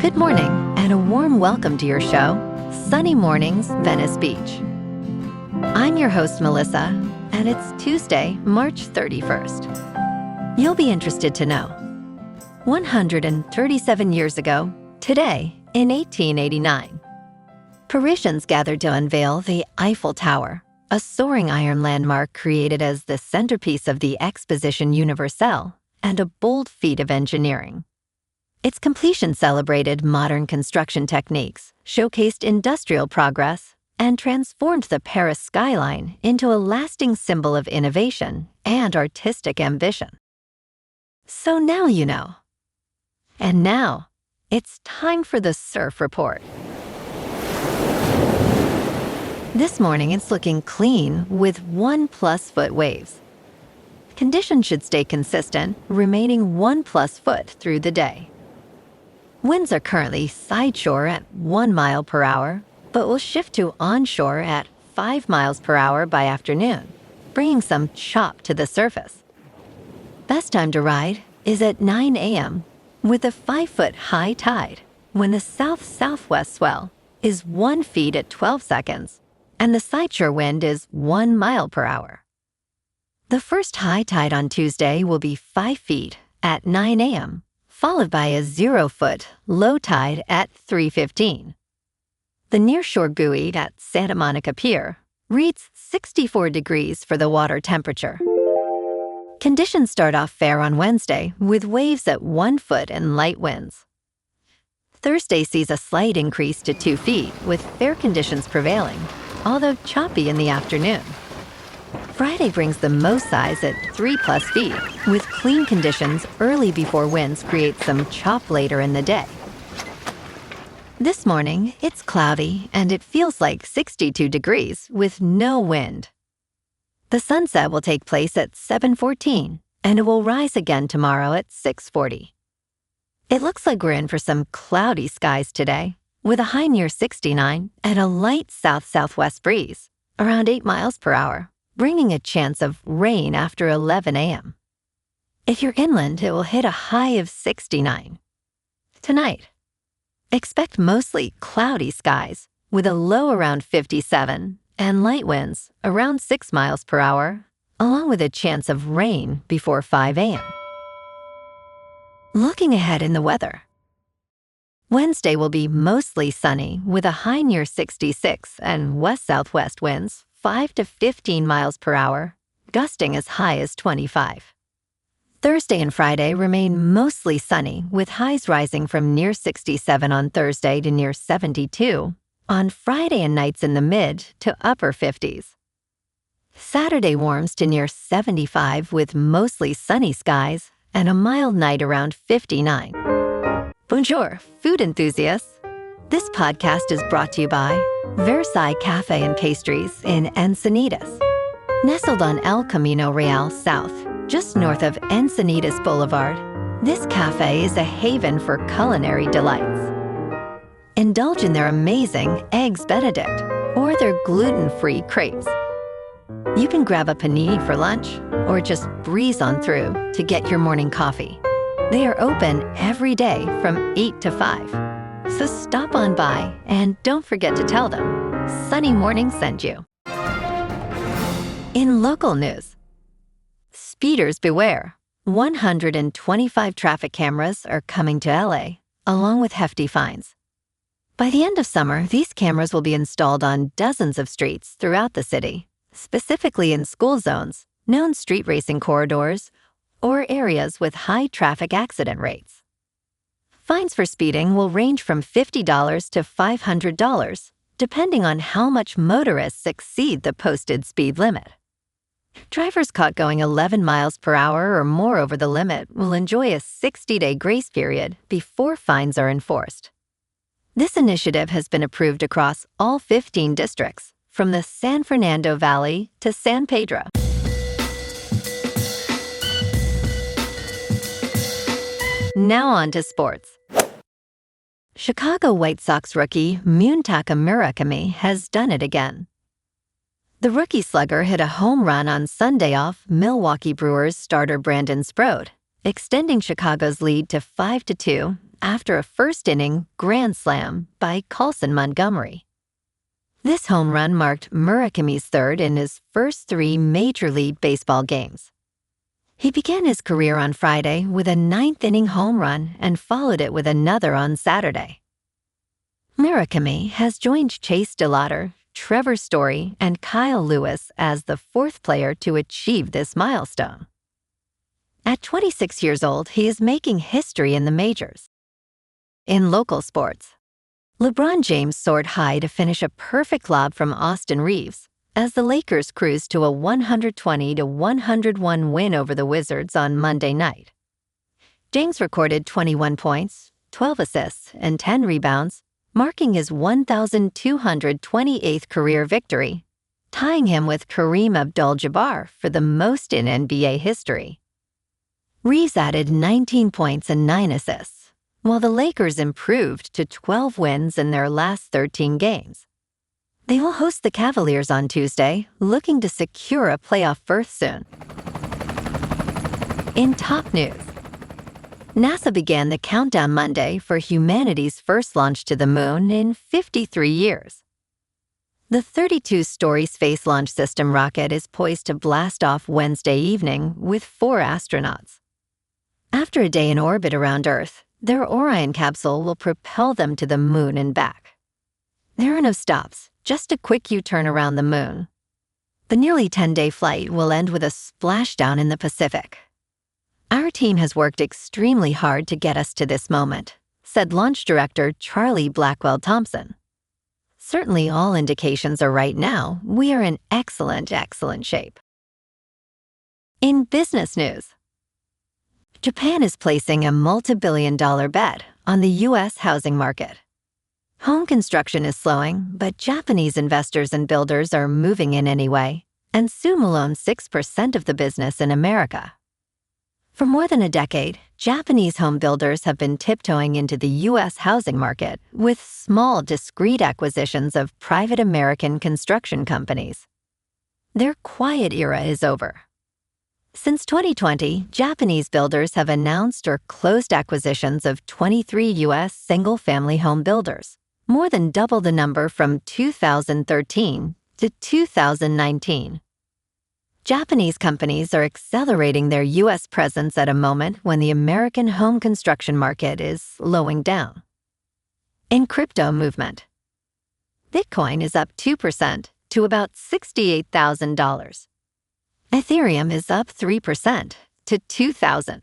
Good morning, and a warm welcome to your show, Sunny Mornings, Venice Beach. I'm your host, Melissa, and it's Tuesday, March 31st. You'll be interested to know. 137 years ago, today, in 1889, Parisians gathered to unveil the Eiffel Tower, a soaring iron landmark created as the centerpiece of the Exposition Universelle and a bold feat of engineering. Its completion celebrated modern construction techniques, showcased industrial progress, and transformed the Paris skyline into a lasting symbol of innovation and artistic ambition. So now you know. And now, it's time for the Surf Report. This morning, it's looking clean with 1+ foot waves. Conditions should stay consistent, remaining 1+ foot through the day. Winds are currently sideshore at 1 mile per hour, but will shift to onshore at 5 miles per hour by afternoon, bringing some chop to the surface. Best time to ride is at 9 a.m. with a 5-foot high tide when the south-southwest swell is 1 foot at 12 seconds and the sideshore wind is 1 mile per hour. The first high tide on Tuesday will be 5 feet at 9 a.m., followed by a 0-foot low tide at 3:15. The nearshore buoy at Santa Monica Pier reads 64 degrees for the water temperature. Conditions start off fair on Wednesday with waves at 1 foot and light winds. Thursday sees a slight increase to 2 feet with fair conditions prevailing, although choppy in the afternoon. Friday brings the most size at 3+ feet, with clean conditions early before winds create some chop later in the day. This morning, it's cloudy and it feels like 62 degrees with no wind. The sunset will take place at 7:14 and it will rise again tomorrow at 6:40. It looks like we're in for some cloudy skies today, with a high near 69 and a light south-southwest breeze, around 8 miles per hour. Bringing a chance of rain after 11 a.m. If you're inland, it will hit a high of 69. Tonight, expect mostly cloudy skies with a low around 57 and light winds around 6 miles per hour, along with a chance of rain before 5 a.m. Looking ahead in the weather. Wednesday will be mostly sunny with a high near 66 and west-southwest winds 5 to 15 miles per hour, gusting as high as 25. Thursday and Friday remain mostly sunny, with highs rising from near 67 on Thursday to near 72, on Friday and nights in the mid to upper 50s. Saturday warms to near 75 with mostly sunny skies and a mild night around 59. Bonjour, food enthusiasts. This podcast is brought to you by Versailles Cafe and Pastries in Encinitas. Nestled on El Camino Real South, just north of Encinitas Boulevard, this cafe is a haven for culinary delights. Indulge in their amazing Eggs Benedict or their gluten-free crepes. You can grab a panini for lunch or just breeze on through to get your morning coffee. They are open every day from 8 to 5. So stop on by and don't forget to tell them Sunny Morning sent you. In local news, speeders beware. 125 traffic cameras are coming to LA, along with hefty fines. By the end of summer, these cameras will be installed on dozens of streets throughout the city, specifically in school zones, known street racing corridors, or areas with high traffic accident rates. Fines for speeding will range from $50 to $500, depending on how much motorists exceed the posted speed limit. Drivers caught going 11 miles per hour or more over the limit will enjoy a 60-day grace period before fines are enforced. This initiative has been approved across all 15 districts, from the San Fernando Valley to San Pedro. Now on to sports. Chicago White Sox rookie Muntaka Murakami has done it again. The rookie slugger hit a home run on Sunday off Milwaukee Brewers starter Brandon Sproat, extending Chicago's lead to 5-2 after a first-inning grand slam by Colson Montgomery. This home run marked Murakami's third in his first 3 Major League Baseball games. He began his career on Friday with a 9th-inning home run and followed it with another on Saturday. Murakami has joined Chase DeLauter, Trevor Story, and Kyle Lewis as the 4th player to achieve this milestone. At 26 years old, he is making history in the majors. In local sports, LeBron James soared high to finish a perfect lob from Austin Reeves as the Lakers cruised to a 120-101 win over the Wizards on Monday night. James recorded 21 points, 12 assists, and 10 rebounds, marking his 1,228th career victory, tying him with Kareem Abdul-Jabbar for the most in NBA history. Reeves added 19 points and 9 assists, while the Lakers improved to 12 wins in their last 13 games. They will host the Cavaliers on Tuesday, looking to secure a playoff berth soon. In top news, NASA began the countdown Monday for humanity's first launch to the moon in 53 years. The 32-story Space Launch System rocket is poised to blast off Wednesday evening with 4 astronauts. After a day in orbit around Earth, their Orion capsule will propel them to the moon and back. There are no stops, just a quick U-turn around the moon. The nearly 10-day flight will end with a splashdown in the Pacific. Our team has worked extremely hard to get us to this moment, said launch director Charlie Blackwell Thompson. Certainly all indications are right now we are in excellent shape. In business news, Japan is placing a multi-billion-dollar bet on the U.S. housing market. Home construction is slowing, but Japanese investors and builders are moving in anyway, and soon will own 6% of the business in America. For more than a decade, Japanese home builders have been tiptoeing into the U.S. housing market with small, discreet acquisitions of private American construction companies. Their quiet era is over. Since 2020, Japanese builders have announced or closed acquisitions of 23 U.S. single-family home builders, more than double the number from 2013 to 2019. Japanese companies are accelerating their U.S. presence at a moment when the American home construction market is slowing down. In crypto movement, Bitcoin is up 2% to about $68,000. Ethereum is up 3% to $2,000.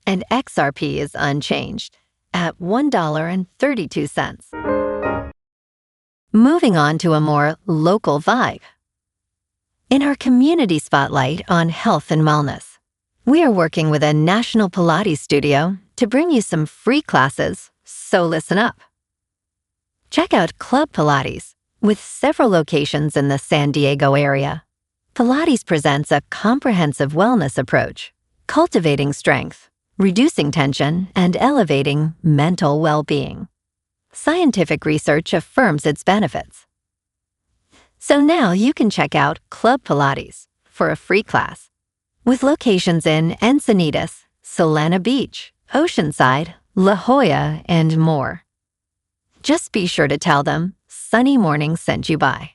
And XRP is unchanged at $1.32. Moving on to a more local vibe. In our community spotlight on health and wellness, we are working with a national Pilates studio to bring you some free classes, so listen up. Check out Club Pilates, with several locations in the San Diego area. Pilates presents a comprehensive wellness approach, cultivating strength, reducing tension, and elevating mental well-being. Scientific research affirms its benefits. So now you can check out Club Pilates for a free class, with locations in Encinitas, Solana Beach, Oceanside, La Jolla, and more. Just be sure to tell them Sunny Morning sent you by.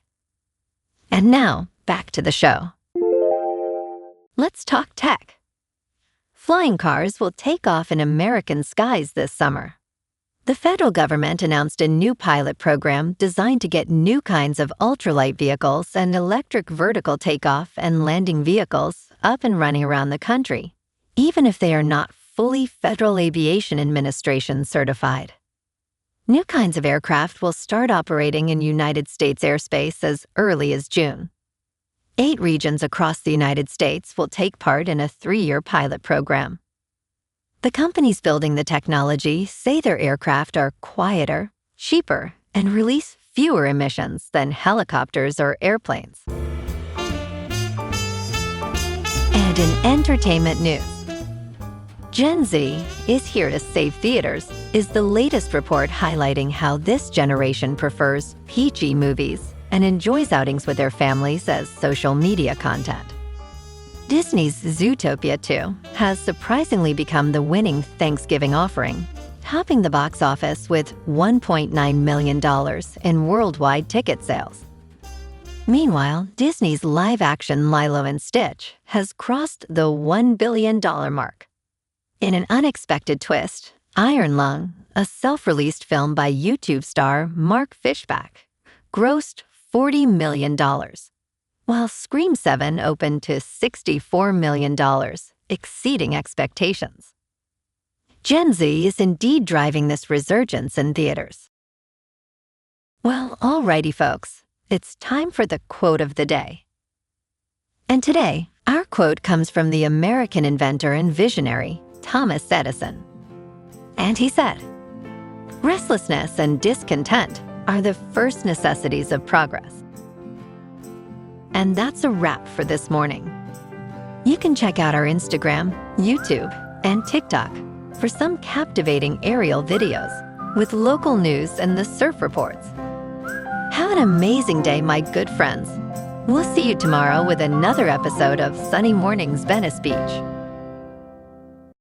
And now, back to the show. Let's talk tech. Flying cars will take off in American skies this summer. The federal government announced a new pilot program designed to get new kinds of ultralight vehicles and electric vertical takeoff and landing vehicles up and running around the country, even if they are not fully Federal Aviation Administration certified. New kinds of aircraft will start operating in United States airspace as early as June. 8 regions across the United States will take part in a 3-year pilot program. The companies building the technology say their aircraft are quieter, cheaper, and release fewer emissions than helicopters or airplanes. And in entertainment news, Gen Z is here to save theaters is the latest report highlighting how this generation prefers PG movies and enjoys outings with their families as social media content. Disney's Zootopia 2 has surprisingly become the winning Thanksgiving offering, topping the box office with $1.9 million in worldwide ticket sales. Meanwhile, Disney's live-action Lilo and Stitch has crossed the $1 billion mark. In an unexpected twist, Iron Lung, a self-released film by YouTube star Mark Fishback, grossed $40 million, while Scream 7 opened to $64 million, exceeding expectations. Gen Z is indeed driving this resurgence in theaters. Well, alrighty folks, it's time for the quote of the day. And today, our quote comes from the American inventor and visionary, Thomas Edison. And he said, "Restlessness and discontent are the first necessities of progress." And that's a wrap for this morning. You can check out our Instagram, YouTube, and TikTok for some captivating aerial videos with local news and the surf reports. Have an amazing day, my good friends. We'll see you tomorrow with another episode of Sunny Mornings Venice Beach.